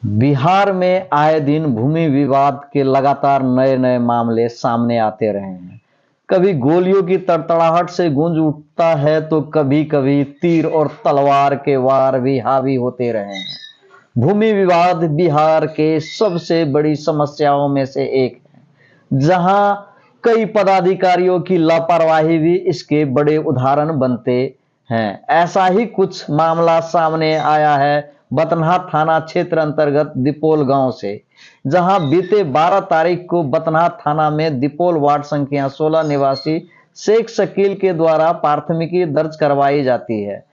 बिहार में आए दिन भूमि विवाद के लगातार नए नए मामले सामने आते रहे हैं। कभी गोलियों की तड़तड़ाहट से गूंज उठता है तो कभी कभी तीर और तलवार के वार भी हावी होते रहे हैं। भूमि विवाद बिहार के सबसे बड़ी समस्याओं में से एक है, जहां कई पदाधिकारियों की लापरवाही भी इसके बड़े उदाहरण बनते हैं। ऐसा ही कुछ मामला सामने आया है बतनहा थाना क्षेत्र अंतर्गत दिपोल गांव से, जहां बीते 12 तारीख को बतनहा थाना में दिपोल वार्ड संख्या 16 निवासी शेख शकील के द्वारा प्राथमिकी दर्ज करवाई जाती है,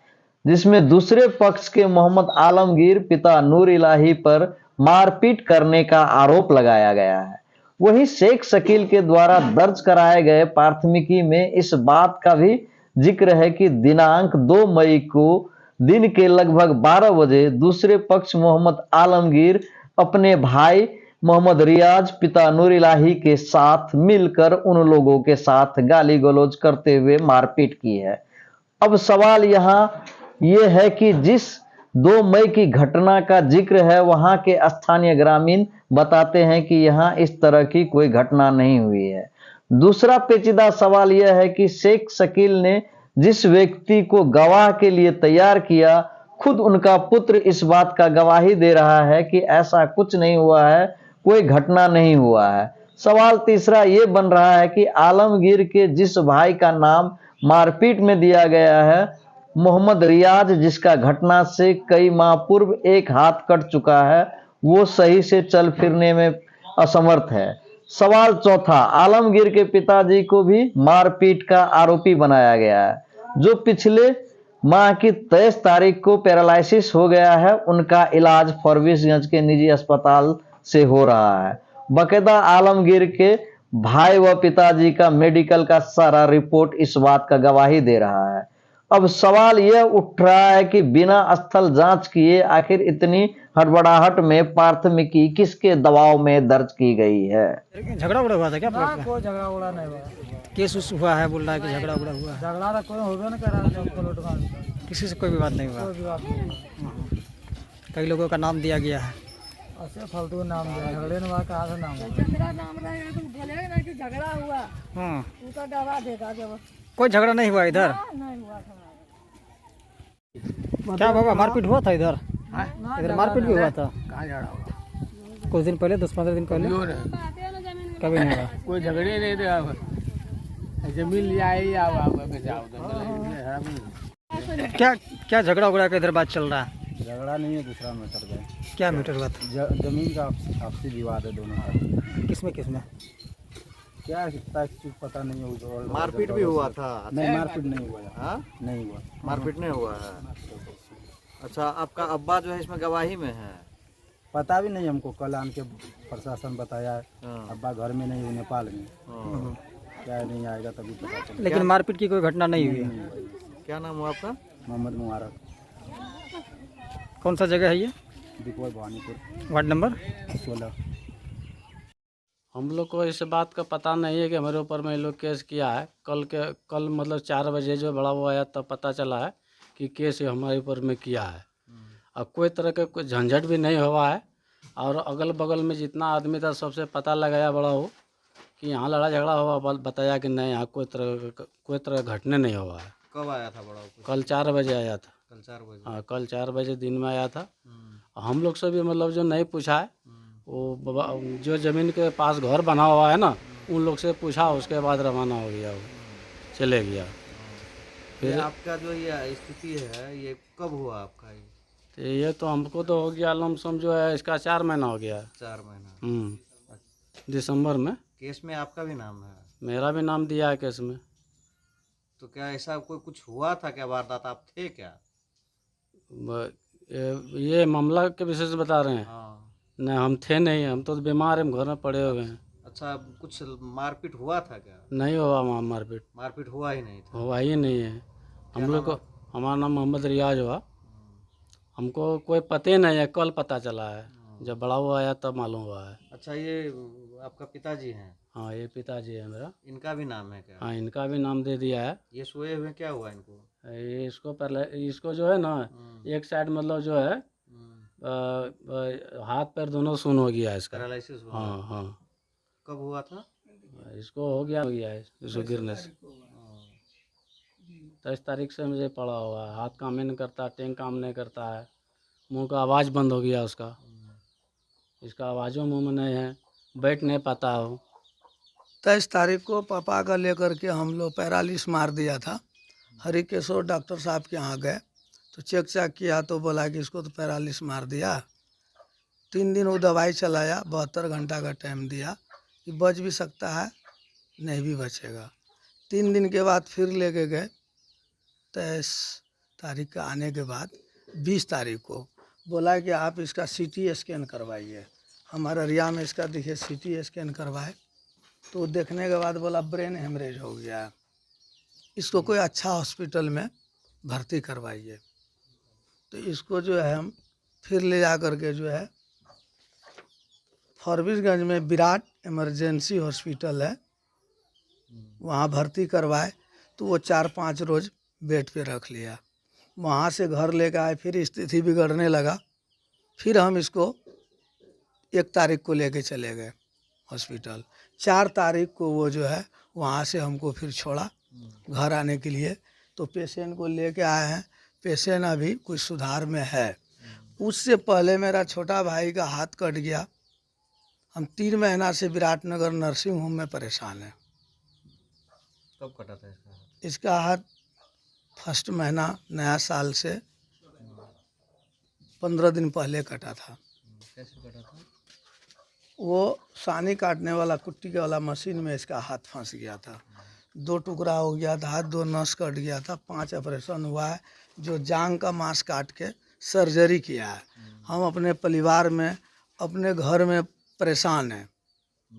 जिसमें दूसरे पक्ष के मोहम्मद आलमगीर पिता नूर इलाही पर मारपीट करने का आरोप लगाया गया है। वहीं शेख शकील के द्वारा दर्ज कराए गए प्राथमिकी में इस बात का भी जिक्र है कि दिनांक 2 मई को दिन के लगभग 12 बजे दूसरे पक्ष मोहम्मद आलमगीर अपने भाई मोहम्मद रियाज पिता नूर इलाही के साथ मिलकर उन लोगों के साथ गाली गलौज करते हुए मारपीट की है। अब सवाल यहाँ ये है कि जिस 2 मई की घटना का जिक्र है, वहां के स्थानीय ग्रामीण बताते हैं कि यहाँ इस तरह की कोई घटना नहीं हुई है। दूसरा पेचीदा सवाल यह है कि शेख शकील ने जिस व्यक्ति को गवाह के लिए तैयार किया, खुद उनका पुत्र इस बात का गवाही दे रहा है कि ऐसा कुछ नहीं हुआ है, कोई घटना नहीं हुआ है। सवाल तीसरा ये बन रहा है कि आलमगीर के जिस भाई का नाम मारपीट में दिया गया है, मोहम्मद रियाज, जिसका घटना से कई माह पूर्व एक हाथ कट चुका है, वो सही से चल फिरने में असमर्थ है। सवाल चौथा, आलमगीर के पिताजी को भी मारपीट का आरोपी बनाया गया है, जो पिछले माह की 23 तारीख को पैरालिसिस हो गया है। उनका इलाज फॉरबिसगंज के निजी अस्पताल से हो रहा है। बकायदा आलमगीर के भाई व पिताजी का मेडिकल का सारा रिपोर्ट इस बात का गवाही दे रहा है। अब सवाल यह उठ रहा है कि बिना स्थल जांच किए आखिर इतनी हड़बड़ाहट में प्राथमिकी किसके दबाव में दर्ज की गई है? झगड़ा उड़ा हुआ था क्या? ना कोई झगड़ा उड़ा नहीं हुआ। केस उस हुआ है, बोल रहा है कि झगड़ा उड़ा हुआ है। झगड़ा तो कोई होगा नहीं कर रहा है, प्लॉट का किसी से कोई विवाद नहीं हुआ। कोई भी बात नहीं। कई लोगों का नाम दिया गया है। ऐसे फालतू नाम दिया, झगड़े ने कहा था नाम मेरा नाम रहेगा तो बोलेगा ना कि झगड़ा हुआ, हाँ, उसका दवा देगा जब कोई झगड़ा नहीं हुआ इधर। नहीं हुआ था। क्या बाबा, मारपीट हुआ था इधर? इधर मारपीट भी हुआ था कहाँ झगड़ा हुआ? कुछ दिन पहले, 10-15 दिन पहले। कभी नहीं हुआ। कोई झगड़े नहीं थे, जमीन लिया ही क्या क्या झगड़ा उगड़ा का इधर बात चल रहा है? झगड़ा नहीं है, दूसरा मैटर है। क्या मैटर हुआ था? जमीन का आपसी विवाद है दोनों का। किसमें किसमें? क्या इतना चीज पता नहीं है उधर। मारपीट भी हुआ था? नहीं, मारपीट नहीं हुआ है। हाँ? नहीं हुआ, मारपीट नहीं हुआ है। अच्छा, आपका अब्बा जो है इसमें गवाही में है? पता भी नहीं हमको। कल आन के प्रशासन बताया है, हाँ। अब्बा घर में नहीं, नेपाल में। हाँ। क्या नहीं आएगा तभी पता चलेगा। लेकिन मारपीट की कोई घटना नहीं हुई है। क्या नाम हुआ आपका? मोहम्मद मुबारक, कौन सा जगह है ये? दीपोल भवानीपुर, वार्ड नंबर 16। हम लोग को इस बात का पता नहीं है कि हमारे ऊपर में ये लोग केस किया है। कल मतलब 4 बजे जो बड़ा हुआ आया तब पता चला है कि केस हमारे ऊपर में किया है। अब कोई तरह का कोई झंझट भी नहीं हुआ है, और अगल बगल में जितना आदमी था सबसे पता लगाया बड़ा हो कि यहाँ लड़ा झगड़ा हुआ, बताया कि नहीं, यहाँ कोई तरह घटने नहीं हुआ है। कब आया था बड़ा? कल 4 बजे आया था। कल 4 बजे? हाँ, कल 4 बजे दिन में आया था। हम लोग से भी मतलब जो नहीं पूछा है, वो जो ज़मीन के पास घर बना हुआ है ना, उन लोग से पूछा, उसके बाद रवाना हो गया, वो चले गया। फिर आपका जो ये स्थिति है, ये कब हुआ आपका? तो ये तो हमको तो हो गया लमसम जो है, इसका 4 महीना हो गया। 4 महीना? दिसंबर में। केस में आपका भी नाम है? मेरा भी नाम दिया है केस में। तो क्या ऐसा कोई कुछ हुआ था क्या? वारदात आप थे क्या? ये मामला के विषय से बता रहे हैं? हाँ। नहीं, हम थे नहीं, हम तो बीमार हैं, घर में पड़े हुए हैं। अच्छा, कुछ मारपीट हुआ था क्या? नहीं हुआ मारपीट। मारपीट हुआ ही नहीं था? हुआ ही नहीं है। हम लोग को, हमारा नाम मोहम्मद रियाज हुआ। हमको कोई पते नहीं है, कल पता चला है, जब बड़ा हुआ आया तब मालूम हुआ है। अच्छा, ये आपका पिताजी हैं? हाँ, ये पिताजी है मेरा। इनका भी नाम है क्या? हाँ, इनका भी नाम दे दिया है। ये सोए हुए क्या हुआ इनको? ये इसको पहले, इसको जो है ना, एक साइड मतलब जो है हाथ पैर दोनों सुन्न हो गया है इसका। पैरालिसिस हुआ? हाँ हाँ, कब हुआ था? इसको हो गया है इसको गिरने से। 23 तारीख से मुझे पड़ा हुआ है, हाथ काम ही नहीं करता, टेंग काम नहीं करता है, मुंह का आवाज़ बंद हो गया उसका, इसका आवाज़ों मुंह में नहीं है, बैठ नहीं पाता हो। 23 तारीख को पापा का लेकर के हम लोग पैरालिस मार दिया था। हरिकेश्वर डॉक्टर साहब के यहाँ गए तो चेक चाक किया तो बोला कि इसको तो पैरालिस मार दिया। 3 दिन वो दवाई चलाया, 72 घंटा का टाइम दिया कि बच भी सकता है नहीं भी बचेगा। 3 दिन के बाद फिर लेके गए। 23 तारीख का आने के बाद 20 तारीख को बोला कि आप इसका CT स्कैन करवाइए। हमारा रिया में इसका देखिए CT स्कैन करवाए तो देखने के बाद बोला ब्रेन हेमरेज हो गया है, इसको कोई अच्छा हॉस्पिटल में भर्ती करवाइए। तो इसको जो है हम फिर ले जा कर के जो है फॉरबिसगंज में विराट इमरजेंसी हॉस्पिटल है, वहाँ भर्ती करवाए तो वो 4-5 रोज बेड पे रख लिया। वहाँ से घर लेकर आए, फिर स्थिति बिगड़ने लगा, फिर हम इसको 1 तारीख को लेके चले गए हॉस्पिटल। 4 तारीख को वो जो है वहाँ से हमको फिर छोड़ा घर आने के लिए। तो पेशेंट को लेके आए हैं, पेशेंट अभी कुछ सुधार में है। उससे पहले मेरा छोटा भाई का हाथ कट गया। हम 3 महीना से विराटनगर नर्सिंग होम में परेशान हैं। कब कटा था इसका? इसका हाथ 1 महीना नया साल से 15 दिन पहले कटा था। कैसे कटा था? वो सानी काटने वाला कुट्टी के वाला मशीन में इसका हाथ फंस गया था, 2 टुकड़ा हो गया था, 2 नस कट गया था, 5 ऑपरेशन हुआ है, जो जांग का मांस काट के सर्जरी किया है। हम अपने परिवार में अपने घर में परेशान हैं।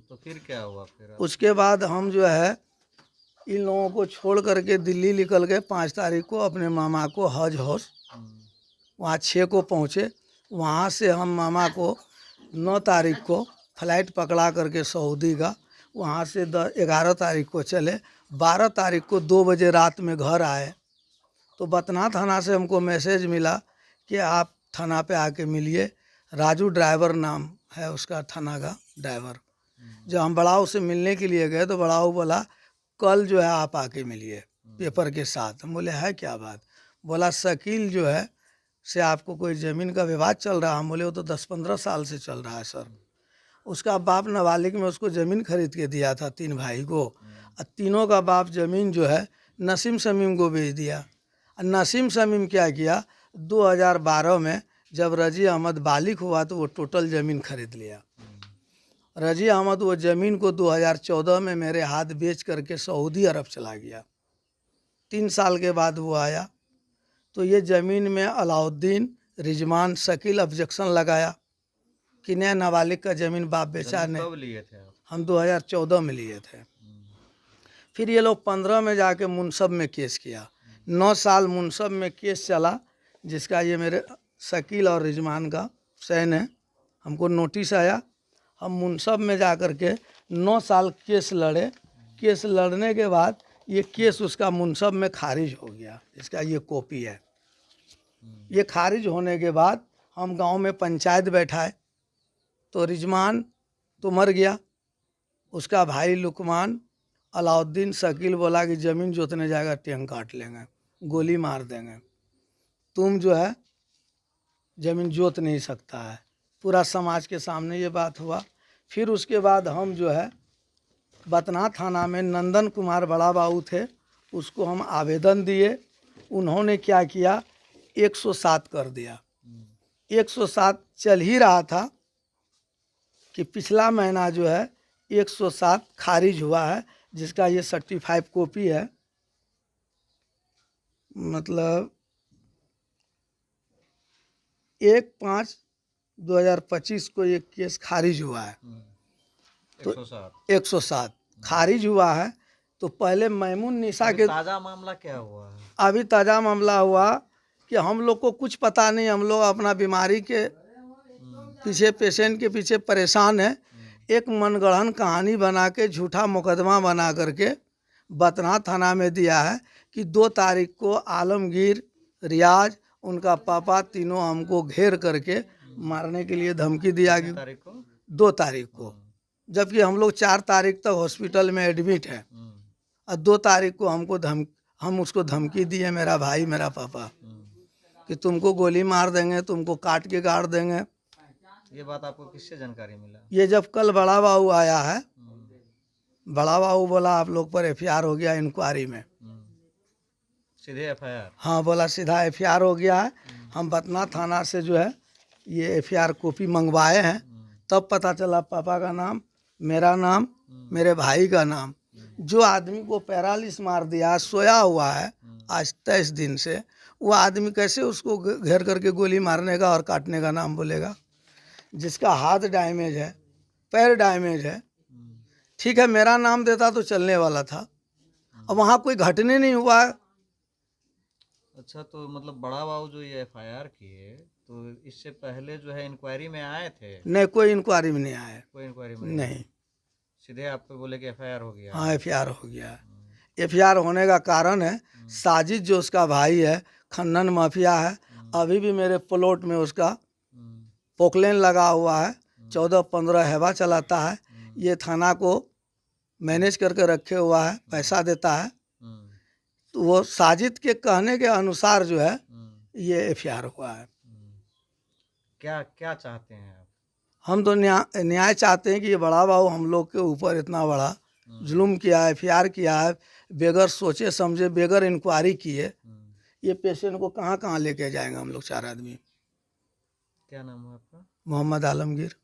तो फिर क्या हुआ? फिर उसके बाद हम जो है इन लोगों को छोड़ करके दिल्ली निकल गए 5 तारीख को अपने मामा को हज हाउस, वहाँ 6 को पहुँचे। वहाँ से हम मामा को 9 तारीख को फ्लाइट पकड़ा करके सऊदी का, वहाँ से 11 तारीख को चले, 12 तारीख को 2 बजे रात में घर आए। तो बतना थाना से हमको मैसेज मिला कि आप थाना पे आके मिलिए। राजू ड्राइवर नाम है उसका थाना का ड्राइवर। जब हम बड़ाऊ से मिलने के लिए गए तो बड़ाऊ बोला कल जो है आप आके मिलिए पेपर के साथ। हम बोले है क्या बात? बोला शकील जो है से आपको कोई ज़मीन का विवाद चल रहा है। हम बोले वो तो 10-15 साल से चल रहा है सर। उसका बाप नाबालिग में उसको ज़मीन खरीद के दिया था 3 भाई को, और तीनों का बाप ज़मीन जो है नसीम शमीम को बेच दिया। और नसीम शमीम क्या किया, 2012 में जब रजी अहमद बालिग हुआ तो वो टोटल ज़मीन खरीद लिया। रजी अहमद वो ज़मीन को 2014 में मेरे हाथ बेच करके सऊदी अरब चला गया। 3 साल के बाद वो आया तो ये ज़मीन में अलाउद्दीन, रिजवान, शकील ऑब्जेक्शन लगाया कि नया नाबालिग का ज़मीन बाप बेचा नहीं। कब लिए थे आप? हम 2014 में लिए थे। फिर ये लोग 15 में जाके मुनसब में केस किया। 9 साल मुनसब में केस चला, जिसका ये मेरे शकील और रिजवान का सैन है। हमको नोटिस आया, हम मुनसब में जा कर के 9 साल केस लड़े। केस लड़ने के बाद ये केस उसका मुनसब में खारिज हो गया। इसका ये कॉपी है। ये खारिज होने के बाद हम गांव में पंचायत बैठाए तो रिजवान तो मर गया, उसका भाई लुकमान, अलाउद्दीन, शकील बोला कि ज़मीन जोतने जाएगा टेंग काट लेंगे, गोली मार देंगे, तुम जो है ज़मीन जोत नहीं सकता है। पूरा समाज के सामने ये बात हुआ। फिर उसके बाद हम जो है बतना थाना में नंदन कुमार बड़ा बाबू थे, उसको हम आवेदन दिए। उन्होंने क्या किया, 107 कर दिया। 107 चल ही रहा था कि पिछला महीना जो है 107 खारिज हुआ है, जिसका ये सर्टिफाइड कॉपी है। मतलब 1/5/2025 को ये केस खारिज हुआ है। तो 107 खारिज हुआ है। तो पहले मैमून निशा के ताज़ा मामला क्या हुआ है? अभी ताज़ा मामला हुआ कि हम लोग को कुछ पता नहीं, हम लोग अपना बीमारी के पीछे, पेशेंट के पीछे परेशान है। एक मनगढ़ंत कहानी बना के झूठा मुकदमा बना करके बतना थाना में दिया है कि 2 तारीख को आलमगीर, रियाज, उनका पापा तीनों हमको घेर करके मारने के लिए धमकी दिया कि तारीख को 2 तारीख को, जबकि हम लोग 4 तारीख तक हॉस्पिटल में एडमिट है और 2 तारीख को हम उसको धमकी दिए, मेरा भाई मेरा पापा, कि तुमको गोली मार देंगे, तुमको काट के गाड़ देंगे। ये बात आपको किससे जानकारी मिला? ये जब कल बड़ा बाबू आया है, बड़ा बाबू बोला आप लोग पर FIR हो गया इंक्वायरी में। सीधे FIR? हाँ, बोला सीधा FIR हो गया है। हम बतना थाना से जो है ये FIR कॉपी मंगवाए हैं, तब पता चला पापा का नाम, मेरा नाम, मेरे भाई का नाम। जो आदमी को पैरालिस मार दिया, सोया हुआ है आज 23 दिन से, वो आदमी कैसे उसको घेर करके गोली मारने का और काटने का नाम बोलेगा? जिसका हाथ डैमेज है, पैर डैमेज है, ठीक है मेरा नाम देता तो चलने वाला था, अब वहाँ कोई घटने नहीं हुआ है। अच्छा, तो मतलब बड़ा बाबू जो ये FIR किए, तो इससे पहले जो है इंक्वायरी में आए थे? नहीं, कोई इंक्वायरी में नहीं आया। कोई इंक्वायरी में नहीं, सीधे आपको बोले कि FIR हो गया? हाँ FIR हो गया है। FIR होने का कारण है साजिद जो उसका भाई है, खन्नन माफिया है, अभी भी मेरे प्लॉट में उसका पोकलेन लगा हुआ है, 14-15 हैवा चलाता है, ये थाना को मैनेज करके रखे हुआ है, पैसा देता है। तो वो साजिद के कहने के अनुसार जो है ये FIR हुआ है। क्या क्या चाहते हैं आप? हम तो न्याय चाहते हैं कि ये बड़ा बाबू हम लोग के ऊपर इतना बड़ा जुल्म किया है, FIR किया है, बेगर सोचे समझे, बेगर इंक्वायरी किए, ये पेशेंट को कहाँ कहाँ लेके जाएंगे हम लोग 4 आदमी। क्या नाम है आपका? मोहम्मद आलमगीर।